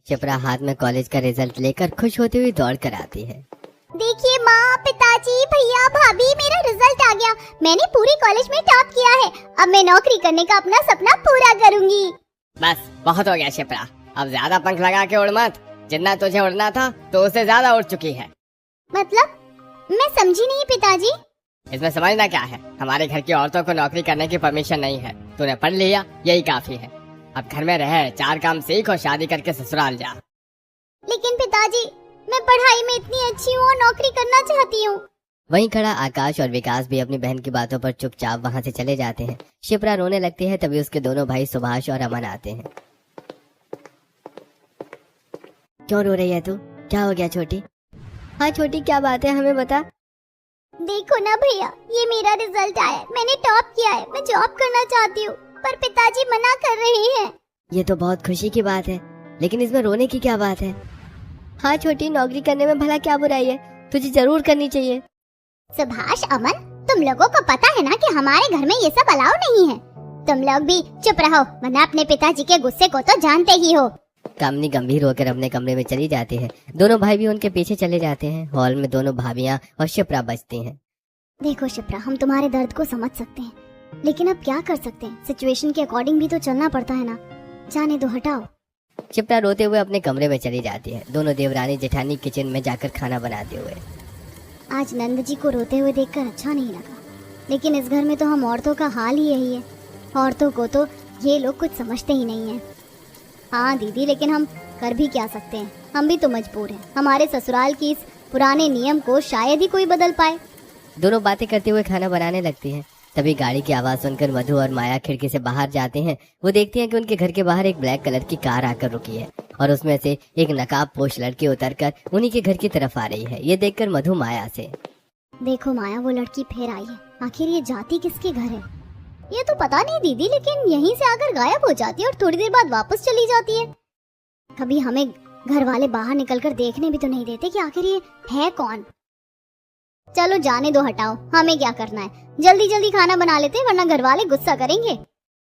शिप्रा हाथ में कॉलेज का रिजल्ट लेकर खुश होती हुई दौड़ कर आती है। देखिए माँ, पिताजी, भैया, भाभी, मेरा रिजल्ट आ गया। मैंने पूरे कॉलेज में टॉप किया है। अब मैं नौकरी करने का अपना सपना पूरा करूंगी। बस बहुत हो गया शिप्रा, अब ज्यादा पंख लगा के उड़ मत। जितना तुझे उड़ना था तो उससे ज्यादा उड़ चुकी है। मतलब? मैं समझी नहीं पिताजी। इसमें समझना क्या है, हमारे घर की औरतों को नौकरी करने की परमिशन नहीं है। तूने पढ़ लिया, यही काफी है। अब घर में रह, 4 काम सीख और शादी करके ससुराल जा। लेकिन पिताजी, मैं पढ़ाई में इतनी अच्छी हूँ और नौकरी करना चाहती हूँ। वहीं खड़ा आकाश और विकास भी अपनी बहन की बातों पर चुपचाप वहाँ से चले जाते हैं। शिप्रा रोने लगती है, तभी उसके दोनों भाई सुभाष और अमन आते हैं। क्यों रो रही है तू? क्या हो गया छोटी? हाँ छोटी, क्या बात है, हमें बता। देखो ना भैया, ये मेरा रिजल्ट आया है। मैंने टॉप किया है। मैं जॉब करना चाहती हूँ, पर पिताजी मना कर रहे हैं। ये तो बहुत खुशी की बात है, लेकिन इसमें रोने की क्या बात है? हाँ छोटी, नौकरी करने में भला क्या बुराई है, तुझे जरूर करनी चाहिए। सुभाष, अमन, तुम लोगों को पता है ना कि हमारे घर में ये सब अलाउ नहीं है। तुम लोग भी चुप रहो, वरना अपने पिताजी के गुस्से को तो जानते ही हो। कामनी गंभीर होकर अपने कमरे में चली जाती है। दोनों भाई भी उनके पीछे चले जाते हैं। हॉल में दोनों भाभियां और शिप्रा बचती हैं। देखो शिप्रा, हम तुम्हारे दर्द को समझ सकते हैं, लेकिन अब क्या कर सकते हैं? सिचुएशन के अकॉर्डिंग भी तो चलना पड़ता है ना। जाने दो, हटाओ। शिप्रा रोते हुए अपने कमरे में चली जाती है। दोनों देवरानी जेठानी किचन में जाकर खाना बनाते हुए। आज नंद जी को रोते हुए देखकर अच्छा नहीं लगा, लेकिन इस घर में तो हम औरतों का हाल ही यही है। औरतों को तो ये लोग कुछ समझते ही नहीं है। हाँ दीदी, लेकिन हम कर भी क्या सकते हैं, हम भी तो मजबूर हैं। हमारे ससुराल की इस पुराने नियम को शायद ही कोई बदल पाए। दोनों बातें करते हुए खाना बनाने लगती हैं। तभी गाड़ी की आवाज सुनकर मधु और माया खिड़की से बाहर जाते हैं। वो देखती हैं कि उनके घर के बाहर एक ब्लैक कलर की कार आकर रुकी है और उसमें से एक नकाब पोश लड़की उतरकर उन्हीं के घर की तरफ आ रही है। ये देखकर मधु माया से, देखो माया, वो लड़की फिर आई है। आखिर ये जाती किसके घर है? ये तो पता नहीं दीदी, लेकिन यहीं से आकर गायब हो जाती है और थोड़ी देर बाद वापस चली जाती है। कभी हमें घर वाले बाहर निकलकर देखने भी तो नहीं देते कि आखिर ये है कौन। चलो जाने दो, हटाओ। हमें क्या करना है, जल्दी जल्दी खाना बना लेते हैं, वरना घर वाले गुस्सा करेंगे।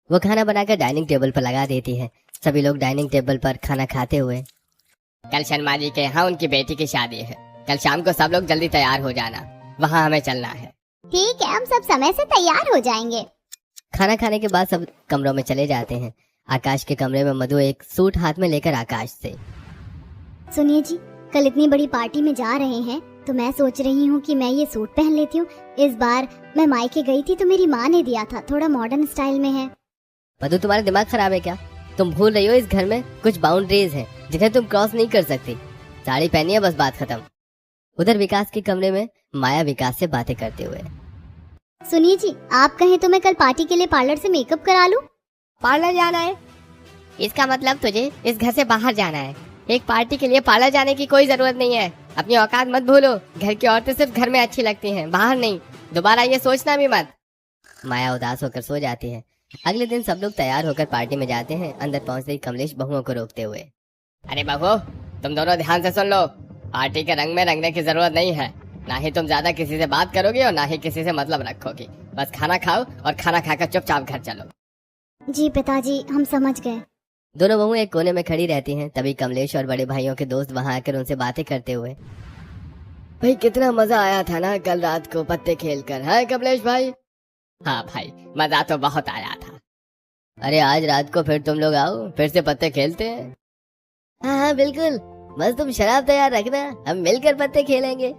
वो खाना बनाकर डाइनिंग टेबल पर लगा देती है। सभी लोग डाइनिंग टेबल पर खाना खाते हुए। कल शर्मा जी के यहाँ उनकी बेटी की शादी है। कल शाम को सब लोग जल्दी तैयार हो जाना, वहाँ हमें चलना है। ठीक है, हम सब समय से तैयार हो जाएंगे। खाना खाने के बाद सब कमरों में चले जाते हैं। आकाश के कमरे में मधु एक सूट हाथ में लेकर आकाश से, सुनिए जी, कल इतनी बड़ी पार्टी में जा रहे हैं तो मैं सोच रही हूँ कि मैं ये सूट पहन लेती हूँ। इस बार मैं मायके गई थी तो मेरी माँ ने दिया था, थोड़ा मॉडर्न स्टाइल में है। मधु, तुम्हारा दिमाग खराब है क्या? तुम भूल रही हो इस घर में कुछ बाउंड्रीज हैं जिन्हें तुम क्रॉस नहीं कर सकती। साड़ी पहनी है, बस बात खत्म। उधर विकास के कमरे में माया विकास से बातें करते हुए, सुनिए जी, आप कहें तो मैं कल पार्टी के लिए पार्लर से मेकअप करा लूं। पार्लर जाना है? इसका मतलब तुझे इस घर से बाहर जाना है। एक पार्टी के लिए पार्लर जाने की कोई जरूरत नहीं है। अपनी औकात मत भूलो। घर की औरतें सिर्फ घर में अच्छी लगती हैं, बाहर नहीं। दोबारा ये सोचना भी मत। माया उदास होकर सो जाती है। अगले दिन सब लोग तैयार होकर पार्टी में जाते हैं। अंदर पहुंचते ही कमलेश बहुओं को रोकते हुए, अरे बहू, तुम दोनों ध्यान से सुन लो। पार्टी के रंग में रंगने की जरूरत नहीं है। ना ही तुम ज्यादा किसी से बात करोगी और ना ही किसी से मतलब रखोगी। बस खाना खाओ और खाना खाकर चुपचाप घर चलो। जी पिताजी, हम समझ गए। दोनों बहू एक कोने में खड़ी रहती हैं। तभी कमलेश और बड़े भाइयों के दोस्त वहां आकर उनसे बातें करते हुए, भाई कितना मजा आया था ना कल रात को पत्ते खेलकर, है कमलेश भाई? हाँ भाई, मजा तो बहुत आया था। अरे आज रात को फिर तुम लोग आओ, फिर से पत्ते खेलते हैं। हाँ हाँ बिल्कुल, बस तुम शराब तैयार रखना, हम मिलकर पत्ते खेलेंगे।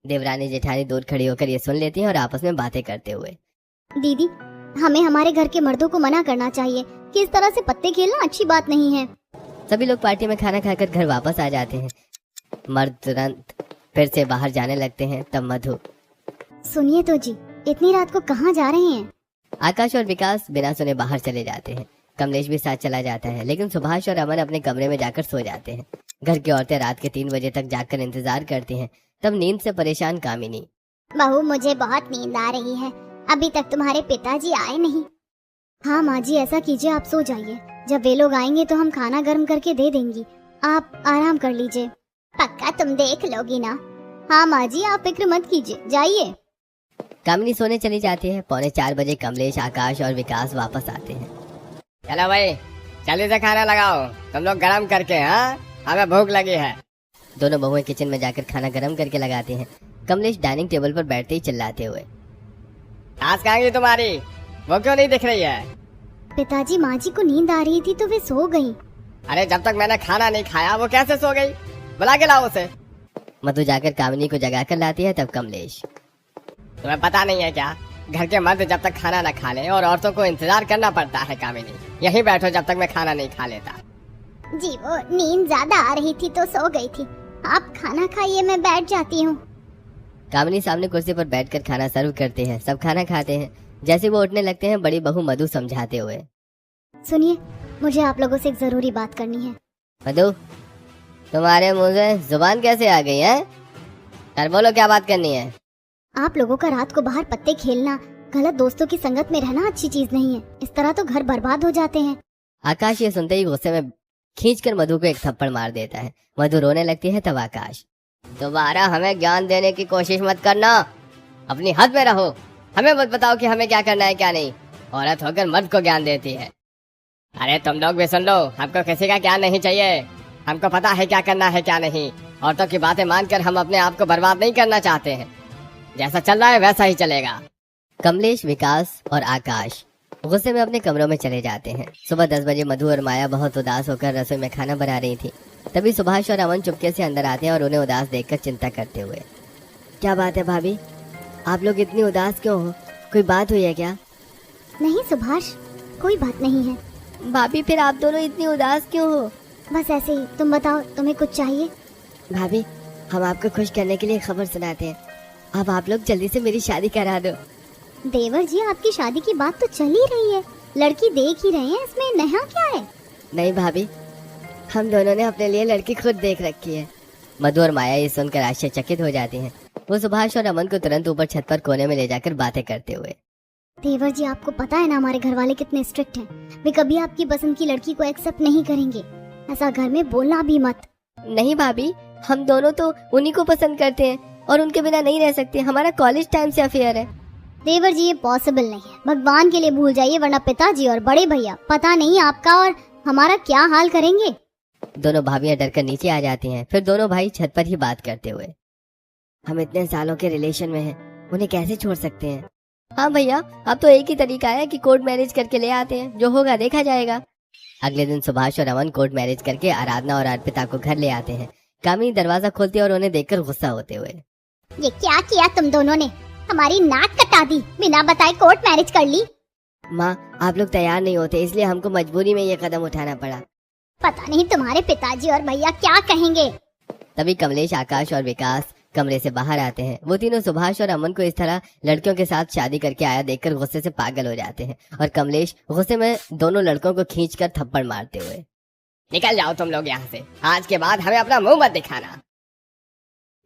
देवरानी जेठानी दूर खड़ी होकर ये सुन लेती हैं और आपस में बातें करते हुए, दीदी, हमें हमारे घर के मर्दों को मना करना चाहिए कि इस तरह से पत्ते खेलना अच्छी बात नहीं है। सभी लोग पार्टी में खाना खाकर घर वापस आ जाते हैं। मर्द तुरंत फिर से बाहर जाने लगते हैं। तब मधु, सुनिए तो जी, इतनी रात को कहाँ जा रहे हैं? आकाश और विकास बिना सुने बाहर चले जाते हैं। कमलेश भी साथ चला जाता है, लेकिन सुभाष और अमन अपने कमरे में जाकर सो जाते हैं। घर की औरतें रात के 3 बजे तक जागकर इंतजार करती हैं। तब नींद से परेशान कामिनी, बहू, मुझे बहुत नींद आ रही है, अभी तक तुम्हारे पिताजी आए नहीं। हाँ माँ जी, ऐसा कीजिए, आप सो जाइए। जब वे लोग आएंगे तो हम खाना गर्म करके दे देंगी, आप आराम कर लीजिए। पक्का तुम देख लोगी ना? हाँ माँ जी, आप फिक्र मत कीजिए, जाइए। कामिनी सोने चली जाती है। 3:45 बजे कमलेश, आकाश और विकास वापस आते हैं। चलो भाई, जल्दी से खाना लगाओ, तुम लोग गरम करके। हाँ, हमें भूख लगी है। दोनों बहुएं किचन में जाकर खाना गर्म करके लगाते हैं। कमलेश डाइनिंग टेबल पर बैठते ही चिल्लाते हुए, आज कहाँ गई तुम्हारी, वो क्यों नहीं दिख रही है? पिताजी, माँ जी को नींद आ रही थी तो वे सो गई। अरे जब तक मैंने खाना नहीं खाया वो कैसे सो गई? बुला के लाओ उसे। मधु जाकर कामिनी को जगा कर लाती है। तब कमलेश, तुम्हें पता नहीं है क्या, घर के मर्द जब तक खाना न खा ले और औरतों को इंतजार करना पड़ता है। कामिनी, यहीं बैठो जब तक मैं खाना नहीं खा लेता। जी वो नींद ज्यादा आ रही थी तो सो गई थी। आप खाना खाइए, मैं बैठ जाती हूँ। कामिनी सामने कुर्सी पर बैठकर खाना सर्व करते हैं। सब खाना खाते हैं। जैसे वो उठने लगते हैं, बड़ी बहू मधु समझाते हुए, सुनिए, मुझे आप लोगों से एक जरूरी बात करनी है। मधु, तुम्हारे मुंह से जुबान कैसे आ गई है? यार बोलो, क्या बात करनी है? आप लोगों का रात को बाहर पत्ते खेलना, गलत दोस्तों की संगत में रहना अच्छी चीज नहीं है। इस तरह तो घर बर्बाद हो जाते हैं। आकाश ये सुनते ही गुस्से में खींचकर मधु को एक थप्पड़ मार देता है। मधु रोने लगती है। तब आकाश, दोबारा हमें ज्ञान देने की कोशिश मत करना, अपनी हद में रहो। हमें मत बताओ कि हमें क्या करना है क्या नहीं। औरत होकर मर्द को ज्ञान देती है। अरे तुम लोग भी सुन लो, हमको किसी का ज्ञान नहीं चाहिए। हमको पता है क्या करना है क्या नहीं। औरतों की बातें मानकर हम अपने आप को बर्बाद नहीं करना चाहते हैं। जैसा चल रहा है वैसा ही चलेगा। कमलेश, विकास और आकाश गुस्से में अपने कमरों में चले जाते हैं। सुबह 10 बजे मधु और माया बहुत उदास होकर रसोई में खाना बना रही थी। तभी सुभाष और अमन चुपके से अंदर आते हैं और उन्हें उदास देखकर चिंता करते हुए, क्या बात है भाभी, आप लोग इतनी उदास क्यों हो? कोई बात हुई है क्या? नहीं सुभाष, कोई बात नहीं है। भाभी, फिर आप दोनों इतनी उदास क्यों हो? बस ऐसे ही। तुम बताओ, तुम्हें कुछ चाहिए? भाभी, हम आपको खुश करने के लिए खबर सुनाते हैं। अब आप लोग जल्दी से मेरी शादी करा दो। देवर जी, आपकी शादी की बात तो चल ही रही है, लड़की देख ही रहे हैं, इसमें नया क्या है? नहीं भाभी, हम दोनों ने अपने लिए लड़की खुद देख रखी है। मधु और माया ये सुनकर आश्चर्यचकित हो जाती हैं। वो सुभाष और अमन को तुरंत ऊपर छत पर कोने में ले जाकर बातें करते हुए, देवर जी, आपको पता है ना हमारे घर वाले कितने स्ट्रिक्ट हैं। वे कभी आपकी पसंद की लड़की को एक्सेप्ट नहीं करेंगे। ऐसा घर में बोलना भी मत। नहीं भाभी, हम दोनों तो उन्हीं को पसंद करते हैं और उनके बिना नहीं रह सकते। हमारा कॉलेज टाइम से अफेयर है। देवर जी, ये पॉसिबल नहीं है। भगवान के लिए भूल जाइए, वरना पिताजी और बड़े भैया पता नहीं आपका और हमारा क्या हाल करेंगे। दोनों भाभियां डरकर नीचे आ जाती हैं। फिर दोनों भाई छत पर ही बात करते हुए, हम इतने सालों के रिलेशन में हैं, उन्हें कैसे छोड़ सकते हैं? हाँ भैया, अब तो एक ही तरीका है कि कोर्ट मैरिज करके ले आते हैं, जो होगा देखा जाएगा। अगले दिन सुभाष और अमन कोर्ट मैरिज करके आराधना और अर्पिता को घर ले आते हैं। कामिनी दरवाजा खोलती है और उन्हें देखकर गुस्सा होते हुए, ये क्या किया तुम दोनों ने? हमारी नाक कटा दी, बिना बताए कोर्ट मैरिज कर ली। माँ, आप लोग तैयार नहीं होते, इसलिए हमको मजबूरी में ये कदम उठाना पड़ा। पता नहीं तुम्हारे पिताजी और भैया क्या कहेंगे। तभी कमलेश, आकाश और विकास कमरे से बाहर आते हैं। वो तीनों सुभाष और अमन को इस तरह लड़कियों के साथ शादी करके आया देखकर गुस्से से पागल हो जाते हैं और कमलेश गुस्से में दोनों लड़कों को खींचकर थप्पड़ मारते हुए, निकल जाओ तुम लोग यहाँ से, आज के बाद हमें अपना मुंह मत दिखाना।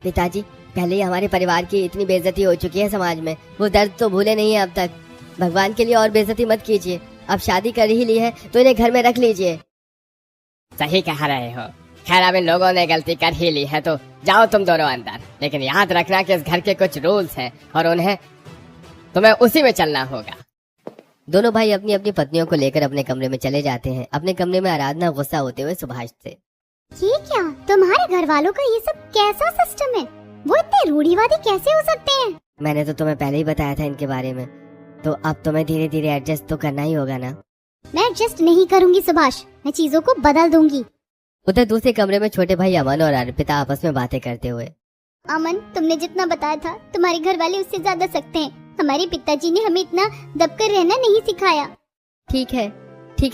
पिताजी, पहले ही हमारे परिवार की इतनी बेइज्जती हो चुकी है समाज में, वो दर्द तो भूले नहीं है अब तक। भगवान के लिए और बेइज्जती मत कीजिए। अब शादी कर ही ली है तो इन्हें घर में रख लीजिए। सही कह रहे हो। खैर, अब इन लोगों ने गलती कर ही ली है तो जाओ तुम दोनों अंदर, लेकिन याद रखना कि इस घर के कुछ रूल्स हैं और उन्हें तुम्हें उसी में चलना होगा। दोनों भाई अपनी अपनी पत्नियों को लेकर अपने कमरे में चले जाते हैं। अपने कमरे में आराधना गुस्सा होते हुए सुभाष से, ये क्या, तुम्हारे घर वालों का ये सब कैसा सिस्टम है? वो इतने रूढ़िवादी कैसे हो सकते हैं? मैंने तो तुम्हें पहले ही बताया था इनके बारे में, तो अब तुम्हें धीरे धीरे एडजस्ट तो करना ही होगा ना। मैं एडजस्ट नहीं करूंगी सुभाष, मैं चीजों को बदल दूंगी। उधर दूसरे कमरे में छोटे भाई अमन और अर्पिता आपस में बातें करते हुए, अमन, तुमने जितना बताया था तुम्हारे घर वाले उससे ज्यादा सख्त हैं। हमारे पिताजी ने हमें इतना दबकर रहना नहीं सिखाया। ठीक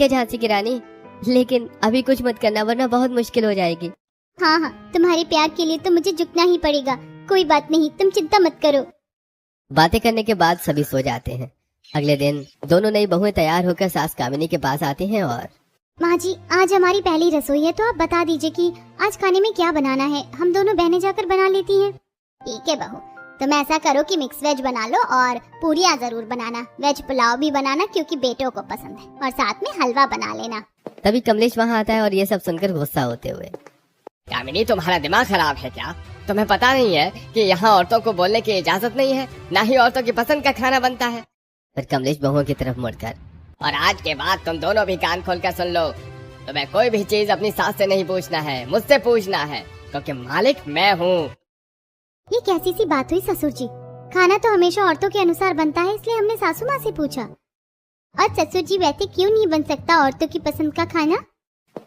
है झांसी की रानी, लेकिन अभी कुछ मत करना वरना बहुत मुश्किल हो जाएगी। हाँ हाँ, तुम्हारे प्यार के लिए तो मुझे झुकना ही पड़ेगा। कोई बात नहीं, तुम चिंता मत करो। बातें करने के बाद सभी सो जाते हैं। अगले दिन दोनों नई बहुएं तैयार होकर सास कामिनी के पास आती हैं और, माँ जी, आज हमारी पहली रसोई है तो आप बता दीजिए कि आज खाने में क्या बनाना है। हम दोनों बहनें जाकर बना लेती हैं। ठीक है बहू, तुम ऐसा करो कि मिक्स वेज बना लो और पूरियाँ जरूर बनाना। वेज पुलाव भी बनाना क्योंकि बेटों को पसंद है, और साथ में हलवा बना लेना। तभी कमलेश वहाँ आता है और ये सब सुनकर गुस्सा होते हुए, कामिनी, तुम्हारा दिमाग खराब है क्या? तुम्हें पता नहीं है कि यहाँ औरतों को बोलने की इजाजत नहीं है, ना ही औरतों की पसंद का खाना बनता है। फिर कमलेश बहुओं की तरफ मुड़कर, और आज के बाद तुम दोनों भी कान खोल कर सुन लो, तुम्हें कोई भी चीज अपनी सास से नहीं पूछना है, मुझसे पूछना है, क्योंकि मालिक मैं हूँ। ये कैसी सी बात हुई ससुर जी? खाना तो हमेशा औरतों के अनुसार बनता है, इसलिए हमने सासू माँ से पूछा। और ससुर जी वैसे क्यों नहीं बन सकता औरतों की पसंद का खाना?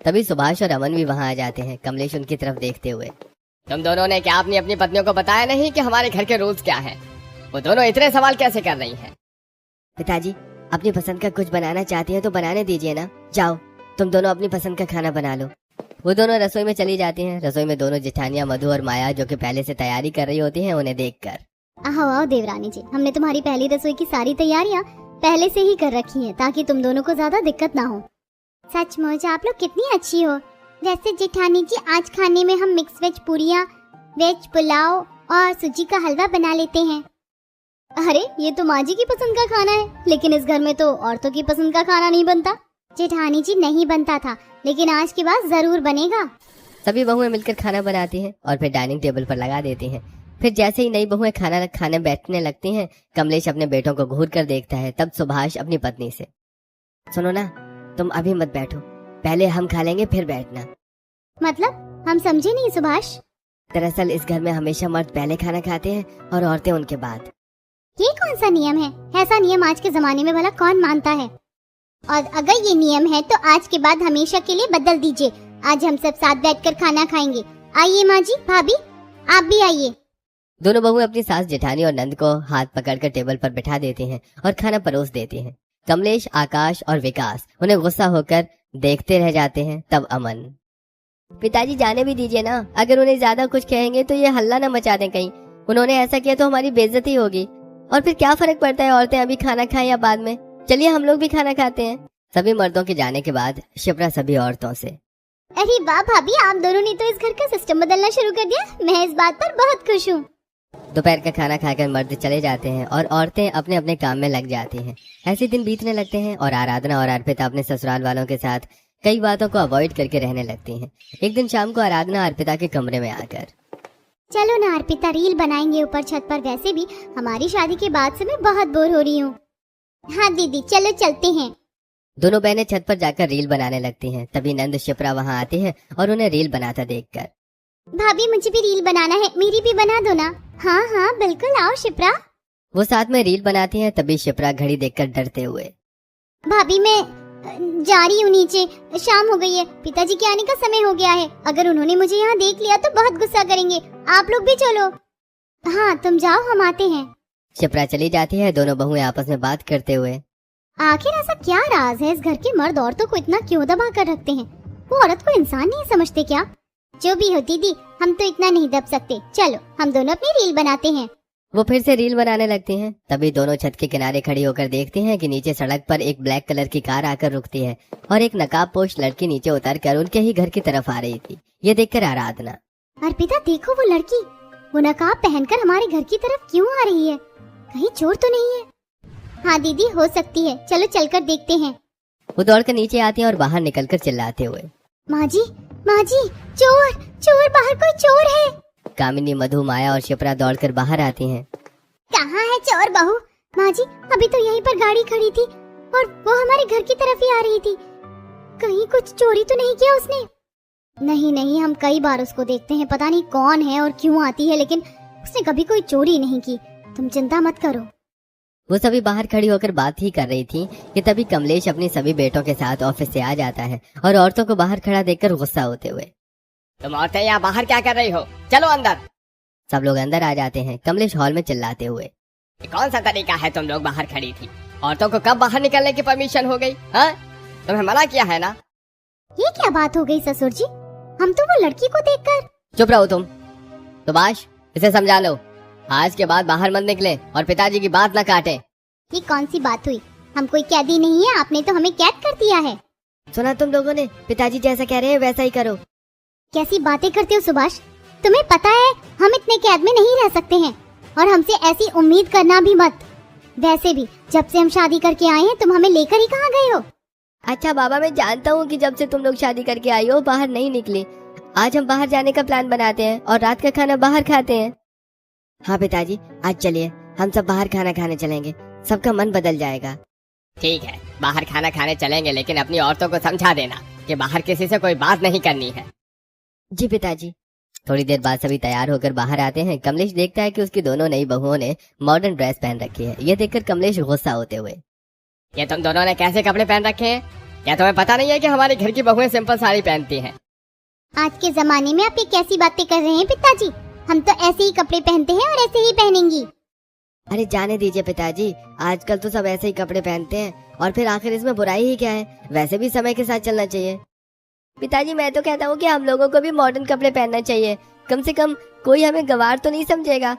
तभी सुभाष और अमन भी वहाँ आ जाते हैं, कमलेश उनकी तरफ देखते हुए। तुम दोनों ने क्या अपनी अपनी पत्नियों को बताया नहीं कि हमारे घर के रूल्स क्या हैं? वो दोनों इतने सवाल कैसे कर रही हैं? पिताजी, अपनी पसंद का कुछ बनाना चाहती है तो बनाने दीजिए ना। जाओ, तुम दोनों अपनी पसंद का खाना बना लो। वो दोनों रसोई में चली जाती हैं। रसोई में दोनों जेठानियां मधु और माया, जो कि पहले से तैयारी कर रही होती हैं, उन्हें देखकर। आओ आओ देवरानी जी, हमने तुम्हारी पहली रसोई की सारी तैयारियां पहले से ही कर रखी हैं, ताकि तुम दोनों को ज्यादा दिक्कत ना हो। सचमुच आप लोग कितनी अच्छी हो। वैसे जेठानी जी, आज खाने में हम मिक्स वेज पूरियां, वेज पुलाव और सूजी का हलवा बना लेते हैं। अरे ये तो माँ जी की पसंद का खाना है, लेकिन इस घर में तो औरतों की पसंद का खाना नहीं बनता। जेठानी जी, नहीं बनता था, लेकिन आज के बाद जरूर बनेगा। सभी बहुएं मिलकर खाना बनाती हैं और फिर डाइनिंग टेबल पर लगा देती हैं। फिर जैसे ही नई बहुएं खाना खाने बैठने लगती हैं, कमलेश अपने बेटों को घूर कर देखता है। तब सुभाष अपनी पत्नी से, सुनो ना, तुम अभी मत बैठो, पहले हम खा लेंगे फिर बैठना। मतलब हम समझे नहीं सुभाष। दरअसल इस घर में हमेशा मर्द पहले खाना खाते हैं और औरतें उनके बाद। ये कौन सा नियम है? ऐसा नियम आज के जमाने में भला कौन मानता है? और अगर ये नियम है तो आज के बाद हमेशा के लिए बदल दीजिए। आज हम सब साथ बैठकर खाना खाएंगे। आइए माँ जी, भाभी आप भी आइए। दोनों बहुएं अपनी सास जेठानी और नंद को हाथ पकड़कर टेबल पर बिठा देती हैं और खाना परोस देती हैं। कमलेश, आकाश और विकास उन्हें गुस्सा होकर देखते रह जाते हैं। तब अमन, पिताजी जाने भी दीजिए ना, अगर उन्हें ज्यादा कुछ कहेंगे तो ये हल्ला न मचा दें कहीं। उन्होंने ऐसा किया तो हमारी बेइज्जती होगी, और फिर क्या फर्क पड़ता है औरतें अभी खाना खाएं या बाद में। चलिए हम लोग भी खाना खाते हैं। सभी मर्दों के जाने के बाद शिप्रा सभी औरतों से, अरे वाह भाभी, आप दोनों ने तो इस घर का सिस्टम बदलना शुरू कर दिया। मैं इस बात पर बहुत खुश हूँ। दोपहर का खाना खाकर मर्द चले जाते हैं और औरतें अपने अपने काम में लग जाती हैं। ऐसे दिन बीतने लगते हैं और आराधना और अर्पिता अपने ससुराल वालों के साथ कई बातों को अवॉइड करके रहने लगती हैं। एक दिन शाम को आराधना अर्पिता के कमरे में आकर, चलो ना अर्पिता, रील बनाएंगे ऊपर छत पर। वैसे भी हमारी शादी के बाद से मैं बहुत बोर हो रही हूँ। हाँ दीदी, चलो चलते हैं। दोनों बहनें छत पर जाकर रील बनाने लगती हैं। तभी नंद शिप्रा वहाँ आती है और उन्हें रील बनाता देखकर, भाभी मुझे भी रील बनाना है, मेरी भी बना दो ना। हाँ हाँ बिल्कुल, आओ शिप्रा। वो साथ में रील बनाती हैं। तभी शिप्रा घड़ी देखकर डरते हुए, भाभी मैं जा रही हूँ नीचे, शाम हो गई है, पिताजी के आने का समय हो गया है। अगर उन्होंने मुझे यहाँ देख लिया तो बहुत गुस्सा करेंगे। आप लोग भी चलो। हाँ तुम जाओ, हम आते हैं। शिप्रा चली जाती है। दोनों बहुएं आपस में बात करते हुए, आखिर ऐसा क्या राज है इस घर के मर्द औरतों को इतना क्यों दबा कर रखते हैं? वो औरत को इंसान नहीं समझते क्या? जो भी हो दीदी, हम तो इतना नहीं दब सकते। चलो हम दोनों अपनी रील बनाते हैं। वो फिर से रील बनाने लगती हैं। तभी दोनों छत के किनारे खड़ी होकर देखती हैं कि नीचे सड़क पर एक ब्लैक कलर की कार आकर रुकती है और एक नकाबपोश लड़की नीचे उतरकर उनके ही घर की तरफ आ रही थी। ये देखकर आराधना, अर्पिता देखो वो लड़की, वो नकाब पहनकर हमारे घर की तरफ क्यों आ रही है? कहीं चोर तो नहीं है? हाँ दीदी, हो सकती है, चलो चलकर देखते हैं। वो दौड़कर नीचे आती हैं और बाहर निकलकर चिल्लाते हुए, माँ जी, चोर चोर, बाहर कोई चोर है। कामिनी, मधु, माया और शिप्रा दौड़कर बाहर आती हैं। कहाँ है चोर बहू? माँ जी, अभी तो यहीं पर गाड़ी खड़ी थी और वो हमारे घर की तरफ ही आ रही थी। कहीं कुछ चोरी तो नहीं किया उसने? नहीं, हम कई बार उसको देखते हैं, पता नहीं कौन है और क्यों आती है, लेकिन उसने कभी कोई चोरी नहीं की। तुम चिंता मत करो। वो सभी बाहर खड़ी होकर बात ही कर रही थी कि तभी कमलेश अपने सभी बेटों के साथ ऑफिस से आ जाता है और औरतों को बाहर खड़ा देखकर गुस्सा होते हुए, तुम औरतें यहाँ बाहर क्या कर रही हो? चलो अंदर। सब लोग अंदर आ जाते हैं। कमलेश हॉल में चिल्लाते हुए, ये कौन सा तरीका है? तुम लोग बाहर खड़ी थी, औरतों को कब बाहर निकलने की परमिशन हो गई? हाँ, तुम्हें मना किया है ना? ये क्या बात हो गई ससुर जी? हम तो वो लड़की को देखकर। चुप रहो तुम। सुभाष, इसे समझा लो, आज के बाद बाहर मत निकले और पिताजी की बात न काटे। ये कौन सी बात हुई? हम कोई कैदी नहीं है, आपने तो हमें कैद कर दिया है। सुना तुम लोगों ने? पिताजी जैसा कह रहे हैं वैसा ही करो। कैसी बातें करते हो सुभाष? तुम्हें पता है हम इतने कैद में नहीं रह सकते हैं, और हमसे ऐसी उम्मीद करना भी मत। वैसे भी जब से हम शादी करके आए हैं तुम हमें लेकर ही कहाँ गए हो? अच्छा बाबा, मैं जानता हूँ कि जब से तुम लोग शादी करके आई हो बाहर नहीं निकली। आज हम बाहर जाने का प्लान बनाते हैं और रात का खाना बाहर खाते हैं। हाँ पिताजी, आज चलिए हम सब बाहर खाना खाने चलेंगे, सबका मन बदल जाएगा। ठीक है, बाहर खाना खाने चलेंगे, लेकिन अपनी औरतों को समझा देना कि बाहर किसी से कोई बात नहीं करनी है। जी पिताजी। थोड़ी देर बाद सभी तैयार होकर बाहर आते हैं। कमलेश देखता है कि उसकी दोनों नई बहुओं ने मॉडर्न ड्रेस पहन रखी है। ये देखकर कमलेश गुस्सा होते हुए, ये तुम दोनों ने कैसे कपड़े पहन रखे हैं? क्या तुम्हें पता नहीं है कि हमारे घर की बहुएं सिंपल साड़ी पहनती हैं? आज के जमाने में आप ये कैसी बातें कर रहे हैं पिताजी? हम तो ऐसे ही कपड़े पहनते हैं और ऐसे ही पहनेंगी। अरे जाने दीजिए पिताजी, आजकल तो सब ऐसे ही कपड़े पहनते हैं और फिर आखिर इसमें बुराई ही क्या है? वैसे भी समय के साथ चलना चाहिए। पिताजी मैं तो कहता हूँ कि हम लोगों को भी मॉडर्न कपड़े पहनना चाहिए, कम से कम कोई हमें गंवार तो नहीं समझेगा।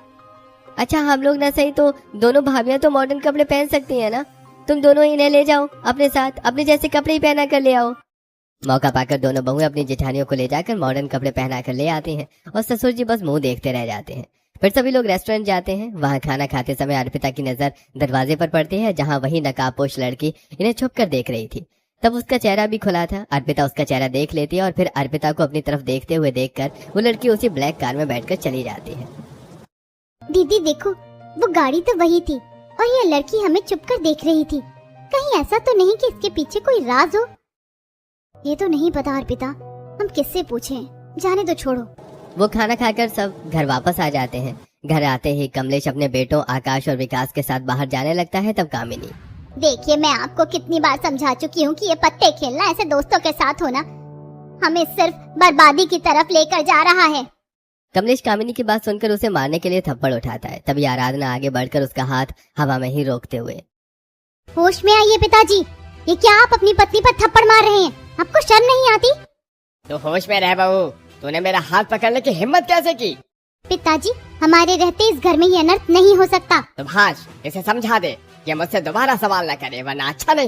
अच्छा हम लोग ना सही तो दोनों भाभियां तो मॉडर्न कपड़े पहन सकती हैं ना? तुम दोनों इन्हें ले जाओ अपने साथ, अपने जैसे कपड़े ही पहना कर ले आओ। मौका पाकर दोनों बहुएं अपनी जेठानियों को ले जाकर मॉडर्न कपड़े पहना कर ले आती हैं और ससुर जी बस मुंह देखते रह जाते हैं। फिर सभी लोग रेस्टोरेंट जाते हैं। वहाँ खाना खाते समय अर्पिता की नजर दरवाजे पर पड़ती है, जहाँ वही नकाबपोश लड़की इन्हें छुप कर देख रही थी। तब उसका चेहरा भी खुला था। अर्पिता उसका चेहरा देख लेती है और फिर अर्पिता को अपनी तरफ देखते हुए देखकर वो लड़की उसी ब्लैक कार में बैठकर चली जाती है। दीदी देखो, वो गाड़ी तो वही थी और ये लड़की हमें चुप कर देख रही थी। कहीं ऐसा तो नहीं कि इसके पीछे कोई राज हो? ये तो नहीं पता अर्पिता, हम किससे पूछें? जाने तो छोड़ो। वो खाना खाकर सब घर वापस आ जाते हैं। घर आते ही कमलेश अपने बेटों आकाश और विकास के साथ बाहर जाने लगता है। तब कामिनी, देखिए मैं आपको कितनी बार समझा चुकी हूँ कि ये पत्ते खेलना ऐसे दोस्तों के साथ होना हमें सिर्फ बर्बादी की तरफ लेकर जा रहा है। कमलेश कामिनी की बात सुनकर उसे मारने के लिए थप्पड़ उठाता है। तभी आराधना आगे बढ़कर उसका हाथ हवा में ही रोकते हुए, होश में आइए पिताजी, ये क्या आप अपनी पत्नी पर थप्पड़ मार रहे हैं? आपको शर्म नहीं आती? तो होश में रह बहू, तूने मेरा हाथ पकड़ने की हिम्मत कैसे की? पिताजी हमारे रहते इस घर में ये अनर्थ नहीं हो सकता। तो भाष इसे समझा दे कि मुझसे दोबारा सवाल न करे, वरना अच्छा नहीं।